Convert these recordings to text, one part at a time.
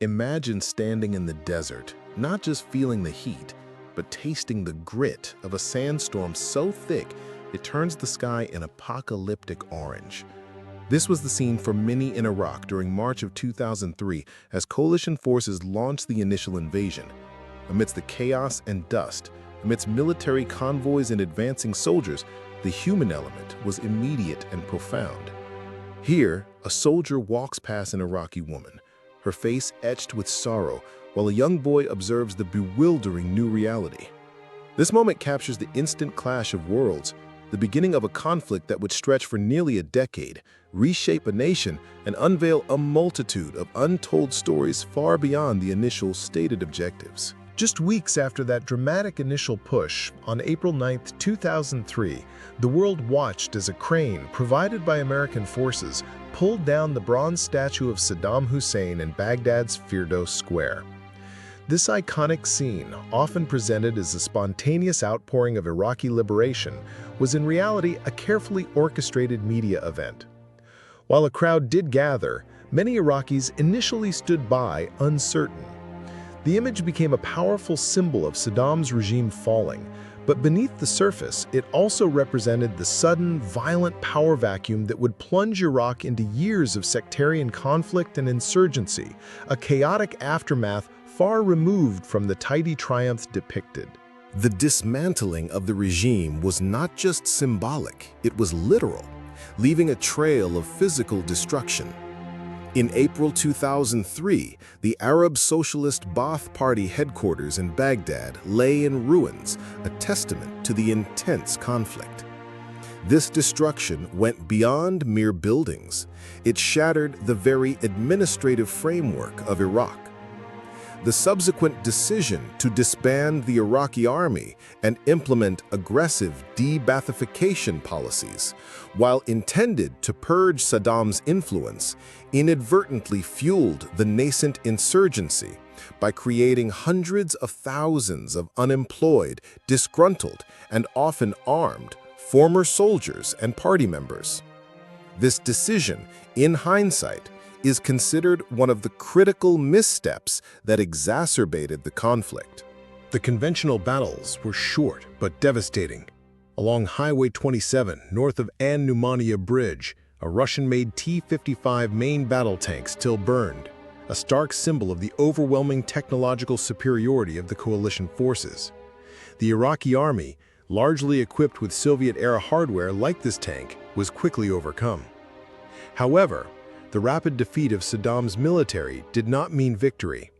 Imagine standing in the desert, not just feeling the heat, but tasting the grit of a sandstorm so thick it turns the sky an apocalyptic orange. This was the scene for many in Iraq during March of 2003 as coalition forces launched the initial invasion. Amidst the chaos and dust, amidst military convoys and advancing soldiers, the human element was immediate and profound. Here, a soldier walks past an Iraqi woman, her face etched with sorrow, while a young boy observes the bewildering new reality. This moment captures the instant clash of worlds, the beginning of a conflict that would stretch for nearly a decade, reshape a nation, and unveil a multitude of untold stories far beyond the initial stated objectives. Just weeks after that dramatic initial push, on April 9, 2003, the world watched as a crane provided by American forces pulled down the bronze statue of Saddam Hussein in Baghdad's Firdos Square. This iconic scene, often presented as a spontaneous outpouring of Iraqi liberation, was in reality a carefully orchestrated media event. While a crowd did gather, many Iraqis initially stood by, uncertain. The image became a powerful symbol of Saddam's regime falling, but beneath the surface, it also represented the sudden, violent power vacuum that would plunge Iraq into years of sectarian conflict and insurgency, a chaotic aftermath far removed from the tidy triumph depicted. The dismantling of the regime was not just symbolic, it was literal, leaving a trail of physical destruction. In April 2003, the Arab Socialist Ba'ath Party headquarters in Baghdad lay in ruins, a testament to the intense conflict. This destruction went beyond mere buildings. It shattered the very administrative framework of Iraq. The subsequent decision to disband the Iraqi army and implement aggressive de-Baathification policies, while intended to purge Saddam's influence, inadvertently fueled the nascent insurgency by creating hundreds of thousands of unemployed, disgruntled, and often armed former soldiers and party members. This decision, in hindsight, is considered one of the critical missteps that exacerbated the conflict. The conventional battles were short but devastating. Along Highway 27, north of An Numaniya Bridge, a Russian-made T-55 main battle tank still burned, a stark symbol of the overwhelming technological superiority of the coalition forces. The Iraqi army, largely equipped with Soviet-era hardware like this tank, was quickly overcome. However, the rapid defeat of Saddam's military did not mean victory.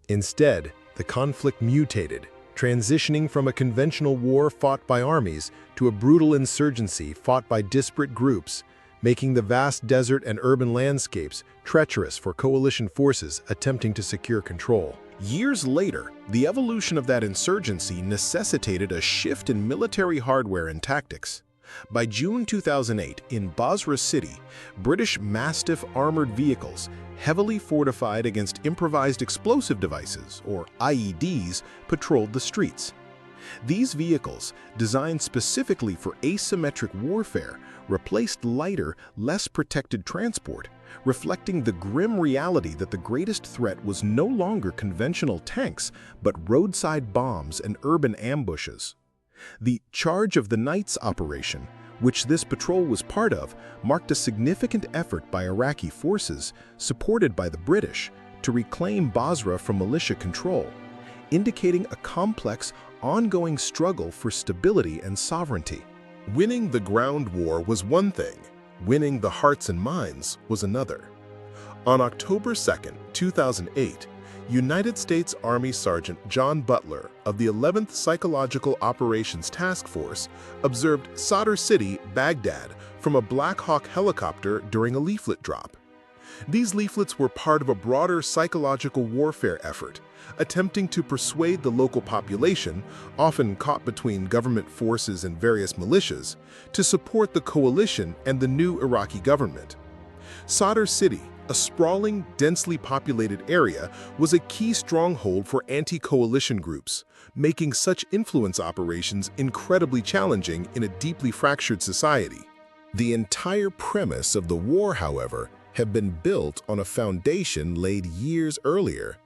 Instead, the conflict mutated, transitioning from a conventional war fought by armies to a brutal insurgency fought by disparate groups, making the vast desert and urban landscapes treacherous for coalition forces attempting to secure control. Years later, the evolution of that insurgency necessitated a shift in military hardware and tactics. By June 2008, in Basra City, British Mastiff armored vehicles, heavily fortified against improvised explosive devices, or IEDs, patrolled the streets. These vehicles, designed specifically for asymmetric warfare, replaced lighter, less protected transport, reflecting the grim reality that the greatest threat was no longer conventional tanks, but roadside bombs and urban ambushes. The Charge of the Nights operation, which this patrol was part of, marked a significant effort by Iraqi forces, supported by the British, to reclaim Basra from militia control, indicating a complex, ongoing struggle for stability and sovereignty. Winning the ground war was one thing, winning the hearts and minds was another. On October 2, 2008, United States Army Sergeant John Butler of the 11th Psychological Operations Task Force observed Sadr City, Baghdad, from a Black Hawk helicopter during a leaflet drop. These leaflets were part of a broader psychological warfare effort, attempting to persuade the local population, often caught between government forces and various militias, to support the coalition and the new Iraqi government. Sadr City, a sprawling, densely populated area, was a key stronghold for anti-coalition groups, making such influence operations incredibly challenging in a deeply fractured society. The entire premise of the war, however, have been built on a foundation laid years earlier.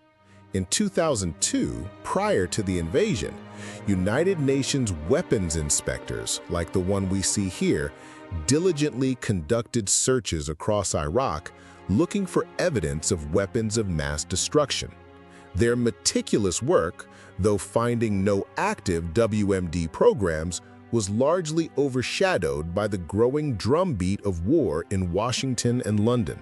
In 2002, prior to the invasion, United Nations weapons inspectors, like the one we see here, diligently conducted searches across Iraq looking for evidence of weapons of mass destruction. Their meticulous work, though finding no active WMD programs, was largely overshadowed by the growing drumbeat of war in Washington and London.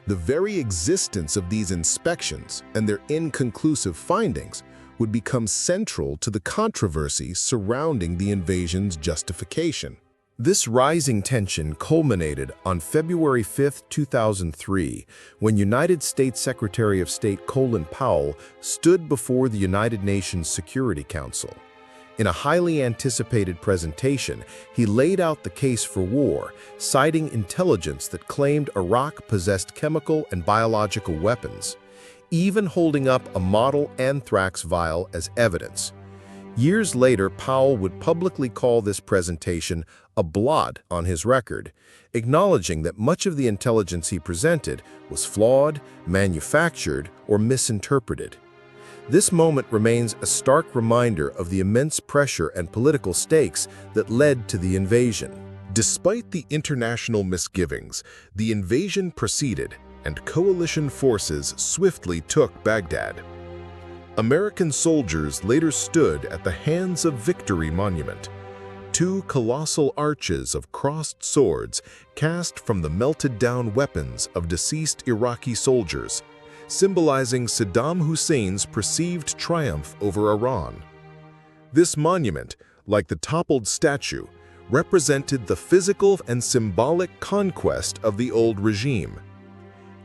The very existence of these inspections and their inconclusive findings would become central to the controversy surrounding the invasion's justification. This rising tension culminated on February 5, 2003, when United States Secretary of State Colin Powell stood before the United Nations Security Council. In a highly anticipated presentation, he laid out the case for war, citing intelligence that claimed Iraq possessed chemical and biological weapons, even holding up a model anthrax vial as evidence. Years later, Powell would publicly call this presentation a blot on his record, acknowledging that much of the intelligence he presented was flawed, manufactured, or misinterpreted. This moment remains a stark reminder of the immense pressure and political stakes that led to the invasion. Despite the international misgivings, the invasion proceeded, and coalition forces swiftly took Baghdad. American soldiers later stood at the Hands of Victory monument, two colossal arches of crossed swords cast from the melted-down weapons of deceased Iraqi soldiers, symbolizing Saddam Hussein's perceived triumph over Iran. This monument, like the toppled statue, represented the physical and symbolic conquest of the old regime.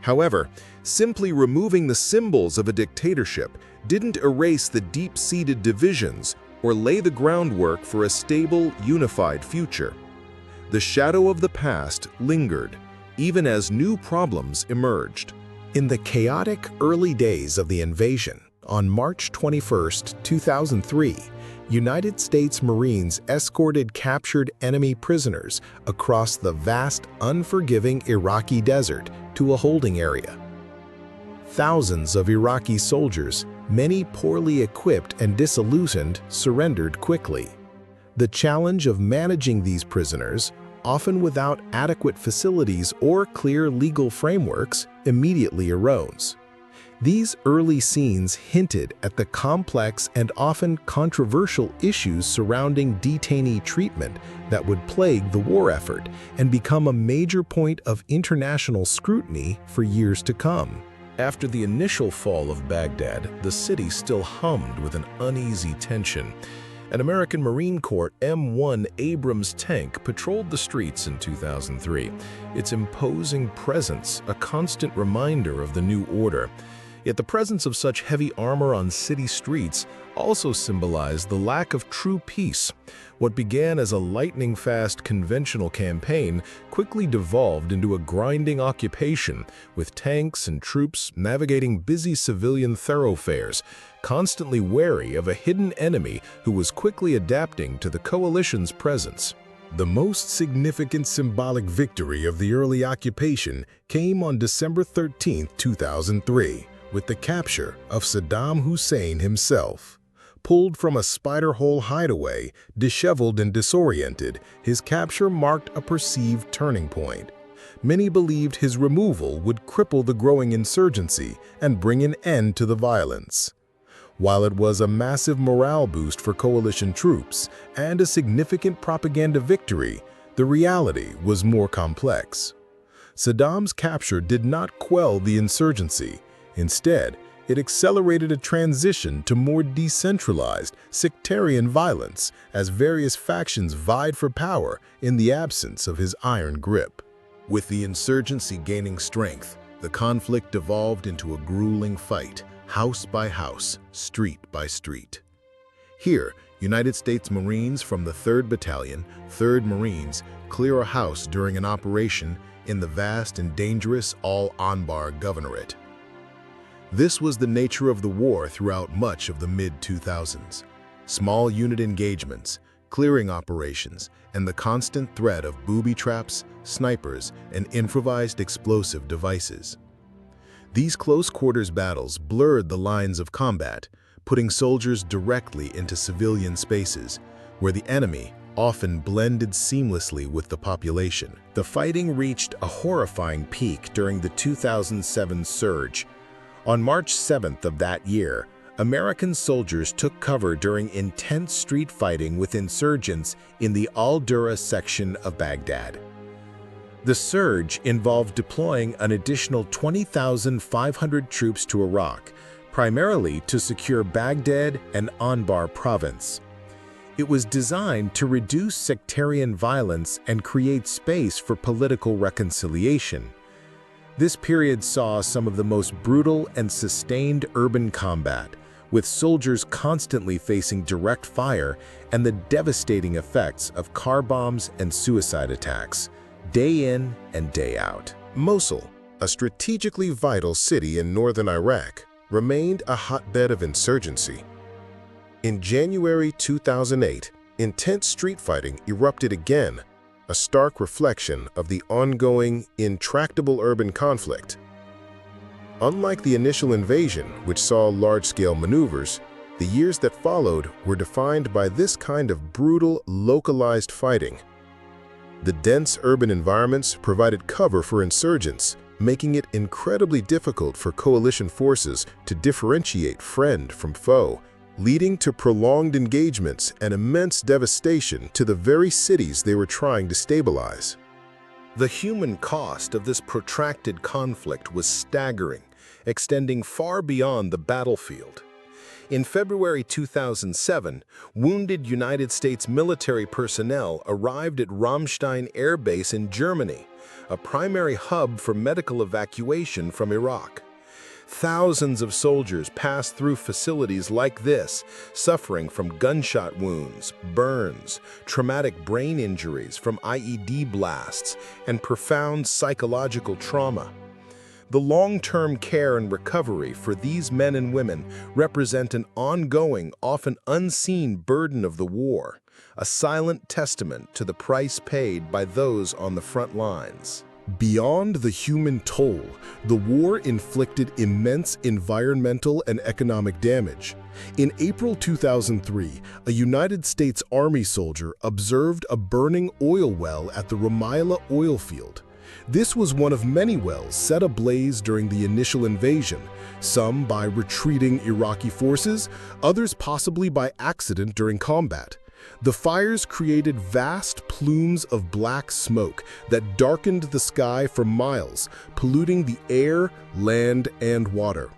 However, simply removing the symbols of a dictatorship didn't erase the deep-seated divisions or lay the groundwork for a stable, unified future. The shadow of the past lingered, even as new problems emerged. In the chaotic early days of the invasion, on March 21, 2003, United States Marines escorted captured enemy prisoners across the vast, unforgiving Iraqi desert to a holding area. Thousands of Iraqi soldiers, many poorly equipped and disillusioned, surrendered quickly. The challenge of managing these prisoners, often without adequate facilities or clear legal frameworks, immediately arose. These early scenes hinted at the complex and often controversial issues surrounding detainee treatment that would plague the war effort and become a major point of international scrutiny for years to come. After the initial fall of Baghdad, the city still hummed with an uneasy tension. An American Marine Corps M1 Abrams tank patrolled the streets in 2003, its imposing presence a constant reminder of the new order. Yet the presence of such heavy armor on city streets also symbolized the lack of true peace. What began as a lightning-fast conventional campaign quickly devolved into a grinding occupation, with tanks and troops navigating busy civilian thoroughfares, constantly wary of a hidden enemy who was quickly adapting to the coalition's presence. The most significant symbolic victory of the early occupation came on December 13, 2003. With the capture of Saddam Hussein himself. Pulled from a spider-hole hideaway, disheveled and disoriented, his capture marked a perceived turning point. Many believed his removal would cripple the growing insurgency and bring an end to the violence. While it was a massive morale boost for coalition troops and a significant propaganda victory, the reality was more complex. Saddam's capture did not quell the insurgency. Instead, it accelerated a transition to more decentralized, sectarian violence as various factions vied for power in the absence of his iron grip. With the insurgency gaining strength, the conflict evolved into a grueling fight, house by house, street by street. Here, United States Marines from the 3rd Battalion, 3rd Marines, clear a house during an operation in the vast and dangerous Al-Anbar Governorate. This was the nature of the war throughout much of the mid-2000s. Small unit engagements, clearing operations, and the constant threat of booby traps, snipers, and improvised explosive devices. These close-quarters battles blurred the lines of combat, putting soldiers directly into civilian spaces, where the enemy often blended seamlessly with the population. The fighting reached a horrifying peak during the 2007 surge. On March 7th of that year, American soldiers took cover during intense street fighting with insurgents in the Al-Dura section of Baghdad. The surge involved deploying an additional 20,500 troops to Iraq, primarily to secure Baghdad and Anbar province. It was designed to reduce sectarian violence and create space for political reconciliation. This period saw some of the most brutal and sustained urban combat, with soldiers constantly facing direct fire and the devastating effects of car bombs and suicide attacks, day in and day out. Mosul, a strategically vital city in northern Iraq, remained a hotbed of insurgency. In January 2008, intense street fighting erupted again, a stark reflection of the ongoing, intractable urban conflict. Unlike the initial invasion, which saw large-scale maneuvers, the years that followed were defined by this kind of brutal, localized fighting. The dense urban environments provided cover for insurgents, making it incredibly difficult for coalition forces to differentiate friend from foe, leading to prolonged engagements and immense devastation to the very cities they were trying to stabilize. The human cost of this protracted conflict was staggering, extending far beyond the battlefield. In February 2007, wounded United States military personnel arrived at Ramstein Air Base in Germany, a primary hub for medical evacuation from Iraq. Thousands of soldiers passed through facilities like this, suffering from gunshot wounds, burns, traumatic brain injuries from IED blasts, and profound psychological trauma. The long-term care and recovery for these men and women represent an ongoing, often unseen burden of the war, a silent testament to the price paid by those on the front lines. Beyond the human toll, the war inflicted immense environmental and economic damage. In April 2003, a United States Army soldier observed a burning oil well at the Rumaila oil field. This was one of many wells set ablaze during the initial invasion, some by retreating Iraqi forces, others possibly by accident during combat. The fires created vast plumes of black smoke that darkened the sky for miles, polluting the air, land, and water.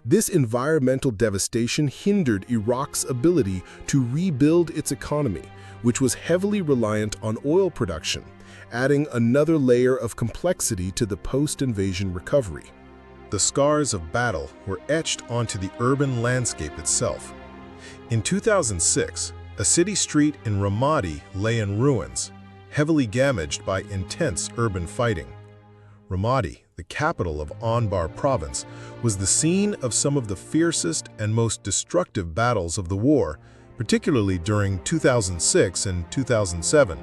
This environmental devastation hindered Iraq's ability to rebuild its economy, which was heavily reliant on oil production, adding another layer of complexity to the post-invasion recovery. The scars of battle were etched onto the urban landscape itself. In 2006, a city street in Ramadi lay in ruins, heavily damaged by intense urban fighting. Ramadi, the capital of Anbar province, was the scene of some of the fiercest and most destructive battles of the war, particularly during 2006 and 2007.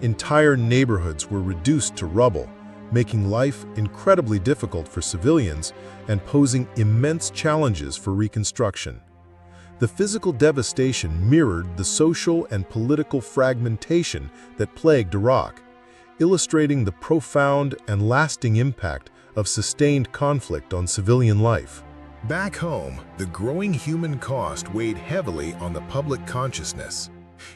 Entire neighborhoods were reduced to rubble, making life incredibly difficult for civilians and posing immense challenges for reconstruction. The physical devastation mirrored the social and political fragmentation that plagued Iraq, illustrating the profound and lasting impact of sustained conflict on civilian life. Back home, the growing human cost weighed heavily on the public consciousness.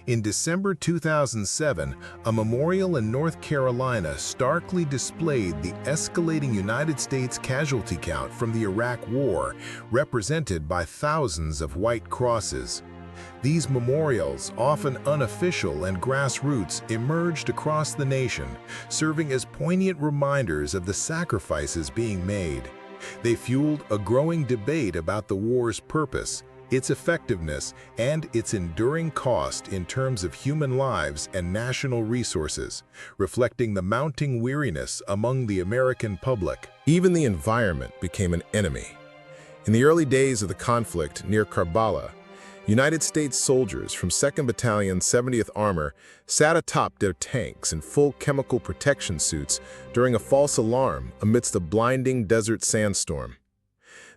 In December 2007, a memorial in North Carolina starkly displayed the escalating United States casualty count from the Iraq War, represented by thousands of white crosses. These memorials, often unofficial and grassroots, emerged across the nation, serving as poignant reminders of the sacrifices being made. They fueled a growing debate about the war's purpose, its effectiveness, and its enduring cost in terms of human lives and national resources, reflecting the mounting weariness among the American public. Even the environment became an enemy. In the early days of the conflict near Karbala, United States soldiers from 2nd Battalion, 70th Armor sat atop their tanks in full chemical protection suits during a false alarm amidst a blinding desert sandstorm.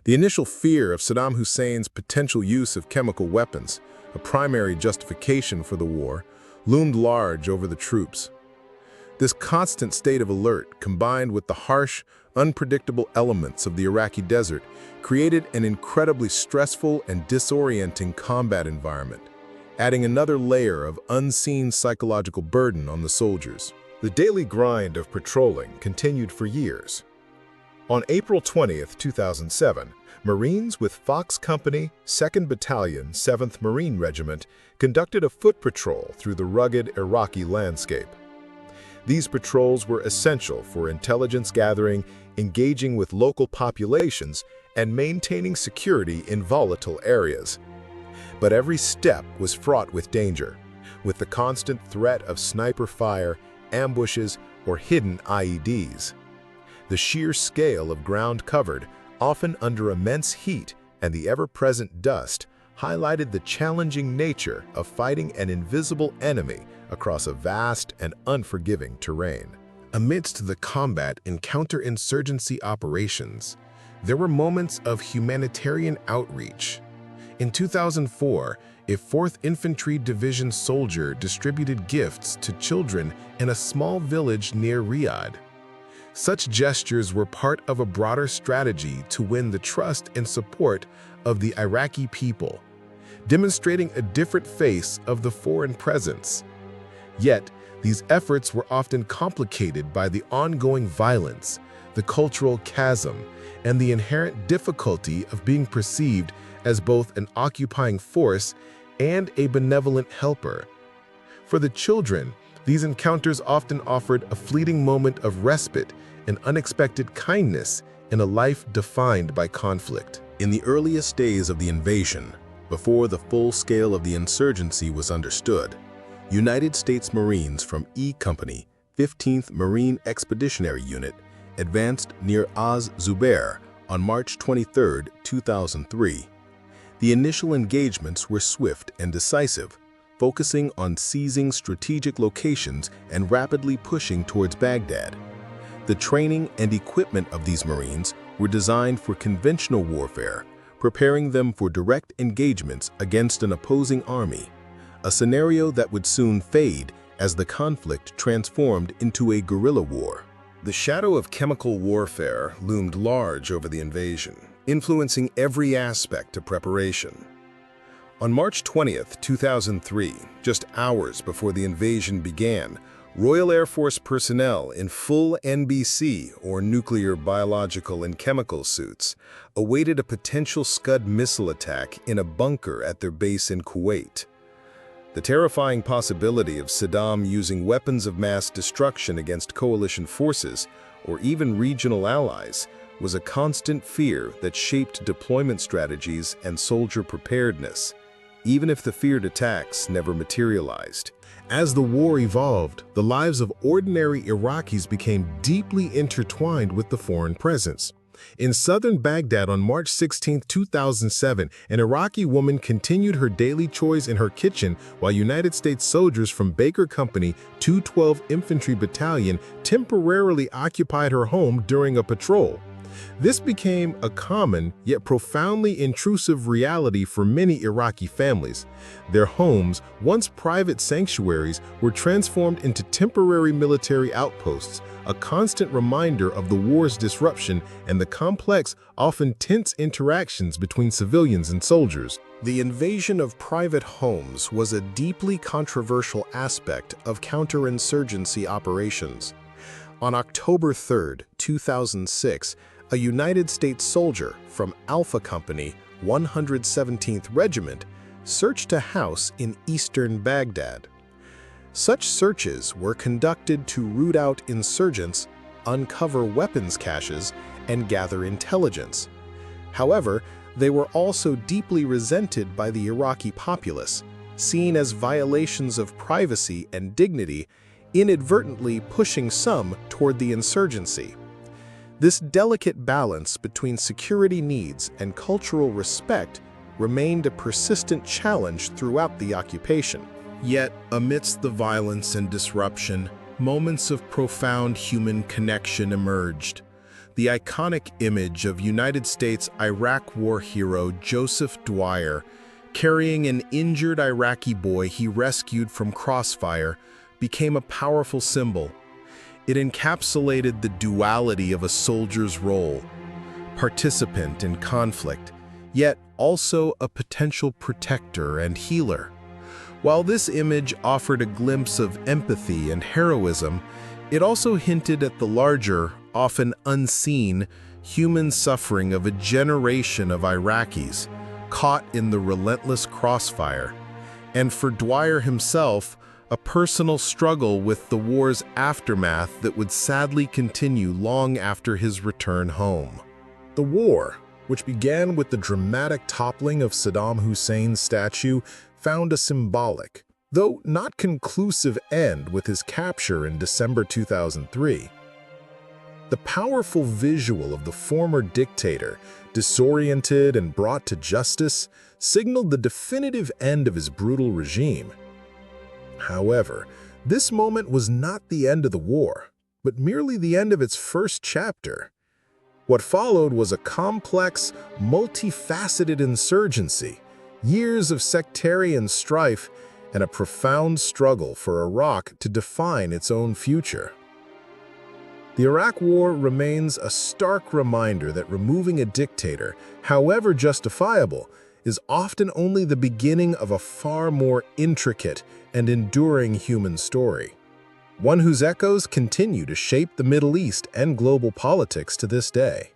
The initial fear of Saddam Hussein's potential use of chemical weapons, a primary justification for the war, loomed large over the troops. This constant state of alert, combined with the harsh, unpredictable elements of the Iraqi desert, created an incredibly stressful and disorienting combat environment, adding another layer of unseen psychological burden on the soldiers. The daily grind of patrolling continued for years. On April 20, 2007, Marines with Fox Company, 2nd Battalion, 7th Marine Regiment conducted a foot patrol through the rugged Iraqi landscape. These patrols were essential for intelligence gathering, engaging with local populations, and maintaining security in volatile areas. But every step was fraught with danger, with the constant threat of sniper fire, ambushes, or hidden IEDs. The sheer scale of ground covered, often under immense heat and the ever-present dust, highlighted the challenging nature of fighting an invisible enemy across a vast and unforgiving terrain. Amidst the combat and counterinsurgency operations, there were moments of humanitarian outreach. In 2004, a 4th Infantry Division soldier distributed gifts to children in a small village near Riyadh. Such gestures were part of a broader strategy to win the trust and support of the Iraqi people, demonstrating a different face of the foreign presence. Yet, these efforts were often complicated by the ongoing violence, the cultural chasm, and the inherent difficulty of being perceived as both an occupying force and a benevolent helper. For the children, these encounters often offered a fleeting moment of respite and unexpected kindness in a life defined by conflict. In the earliest days of the invasion, before the full scale of the insurgency was understood, United States Marines from E Company, 15th Marine Expeditionary Unit, advanced near Az-Zubair on March 23, 2003. The initial engagements were swift and decisive, focusing on seizing strategic locations and rapidly pushing towards Baghdad. The training and equipment of these Marines were designed for conventional warfare, preparing them for direct engagements against an opposing army, a scenario that would soon fade as the conflict transformed into a guerrilla war. The shadow of chemical warfare loomed large over the invasion, influencing every aspect of preparation. On March 20, 2003, just hours before the invasion began, Royal Air Force personnel in full NBC, or nuclear, biological, and chemical suits, awaited a potential Scud missile attack in a bunker at their base in Kuwait. The terrifying possibility of Saddam using weapons of mass destruction against coalition forces, or even regional allies, was a constant fear that shaped deployment strategies and soldier preparedness, even if the feared attacks never materialized. As the war evolved, the lives of ordinary Iraqis became deeply intertwined with the foreign presence. In southern Baghdad on March 16, 2007, an Iraqi woman continued her daily chores in her kitchen while United States soldiers from Baker Company 212 Infantry Battalion temporarily occupied her home during a patrol. This became a common yet profoundly intrusive reality for many Iraqi families. Their homes, once private sanctuaries, were transformed into temporary military outposts, a constant reminder of the war's disruption and the complex, often tense interactions between civilians and soldiers. The invasion of private homes was a deeply controversial aspect of counterinsurgency operations. On October 3, 2006, a United States soldier from Alpha Company, 117th Regiment, searched a house in eastern Baghdad. Such searches were conducted to root out insurgents, uncover weapons caches, and gather intelligence. However, they were also deeply resented by the Iraqi populace, seen as violations of privacy and dignity, inadvertently pushing some toward the insurgency. This delicate balance between security needs and cultural respect remained a persistent challenge throughout the occupation. Yet, amidst the violence and disruption, moments of profound human connection emerged. The iconic image of United States Iraq War hero Joseph Dwyer carrying an injured Iraqi boy he rescued from crossfire became a powerful symbol. It encapsulated the duality of a soldier's role, participant in conflict, yet also a potential protector and healer. While this image offered a glimpse of empathy and heroism, it also hinted at the larger, often unseen, human suffering of a generation of Iraqis caught in the relentless crossfire, and for Dwyer himself, a personal struggle with the war's aftermath that would sadly continue long after his return home. The war, which began with the dramatic toppling of Saddam Hussein's statue, found a symbolic, though not conclusive end with his capture in December 2003. The powerful visual of the former dictator, disoriented and brought to justice, signaled the definitive end of his brutal regime. However, this moment was not the end of the war, but merely the end of its first chapter. What followed was a complex, multifaceted insurgency, years of sectarian strife, and a profound struggle for Iraq to define its own future. The Iraq War remains a stark reminder that removing a dictator, however justifiable, is often only the beginning of a far more intricate and enduring human story, one whose echoes continue to shape the Middle East and global politics to this day.